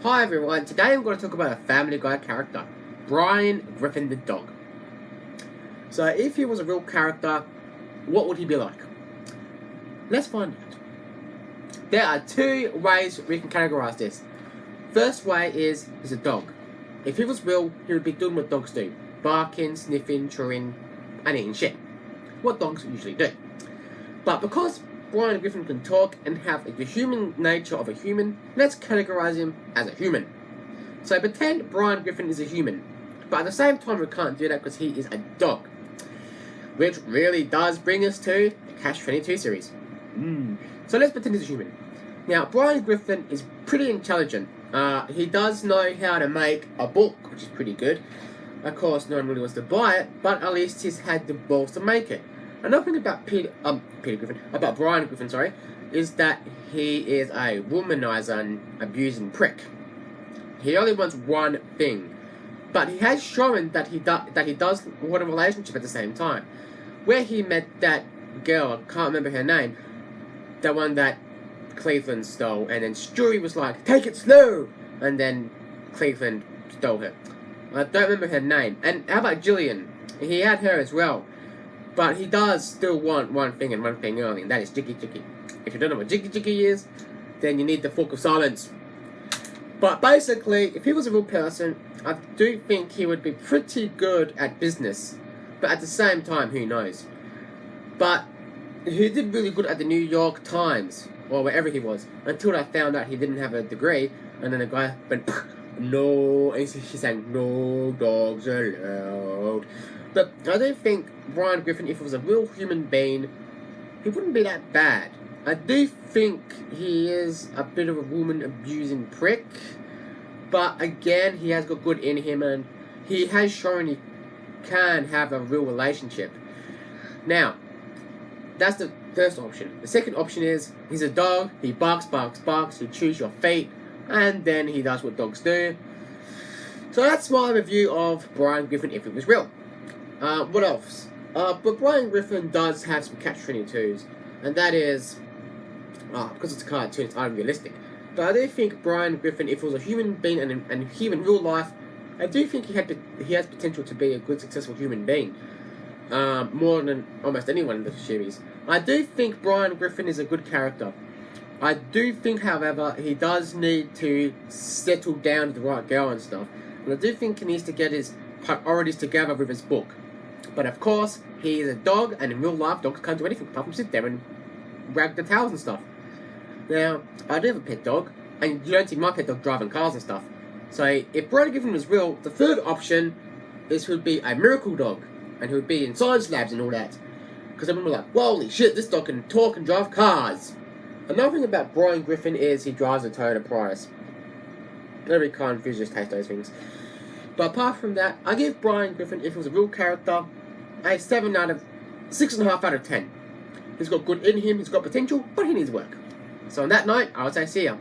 Hi everyone, today I'm going to talk about a Family Guy character, Brian Griffin the dog. So if he was a real character, what would he be like? Let's find out. There are two ways we can categorize this. First way is he's a dog. If he was real, he would be doing what dogs do. Barking, sniffing, chewing, and eating shit. What dogs usually do. But because Brian Griffin can talk and have the human nature of a human, let's categorize him as a human. So pretend Brian Griffin is a human, but at the same time we can't do that because he is a dog. Which really does bring us to the Catch-22 series. So let's pretend he's a human. Now, Brian Griffin is pretty intelligent. He does know how to make a book, which is pretty good. Of course, no one really wants to buy it, but at least he's had the balls to make it. Another thing about Brian Griffin, is that he is a womanizer and abusing prick. He only wants one thing, but he has shown that he does want a relationship at the same time. Where he met that girl, I can't remember her name, the one that Cleveland stole, and then Stewie was like, "Take it slow," and then Cleveland stole her. I don't remember her name. And how about Jillian? He had her as well. But he does still want one thing and one thing only, and that is Jiggy Jiggy. If you don't know what Jiggy Jiggy is, then you need the Fork of Silence. But basically, if he was a real person, I do think he would be pretty good at business. But at the same time, who knows? But he did really good at the New York Times, or wherever he was, until I found out he didn't have a degree, and then the guy went, "No," and he sang, "No dogs allowed." But I do think Brian Griffin, if he was a real human being, he wouldn't be that bad. I do think he is a bit of a woman-abusing prick, but again, he has got good in him, and he has shown he can have a real relationship. Now, that's the first option. The second option is, he's a dog, he barks, he chews your feet, and then he does what dogs do. So that's my review of Brian Griffin if it was real. What else? But Brian Griffin does have some Catch-22s, and that is, because it's a cartoon, it's unrealistic. But I do think Brian Griffin, if he was a human being and he in real life, I do think he has potential to be a good, successful human being. More than almost anyone in the series. I do think Brian Griffin is a good character. I do think, however, he does need to settle down with the right girl and stuff. And I do think he needs to get his priorities together with his book. But of course, he is a dog, and in real life, dogs can't do anything apart from sit there and wag the tails and stuff. Now, I do have a pet dog, and you don't see my pet dog driving cars and stuff. So, if Brian Griffin was real, the third option would be a miracle dog, and he would be in science labs and all that. Because everyone would be like, "Holy shit, this dog can talk and drive cars." Another thing about Brian Griffin is he drives a Toyota Prius. Every car enthusiast hates those things. But apart from that, I give Brian Griffin, if he was a real character, a 6.5 out of 10. He's got good in him, he's got potential, but he needs work. So on that note, I would say see ya.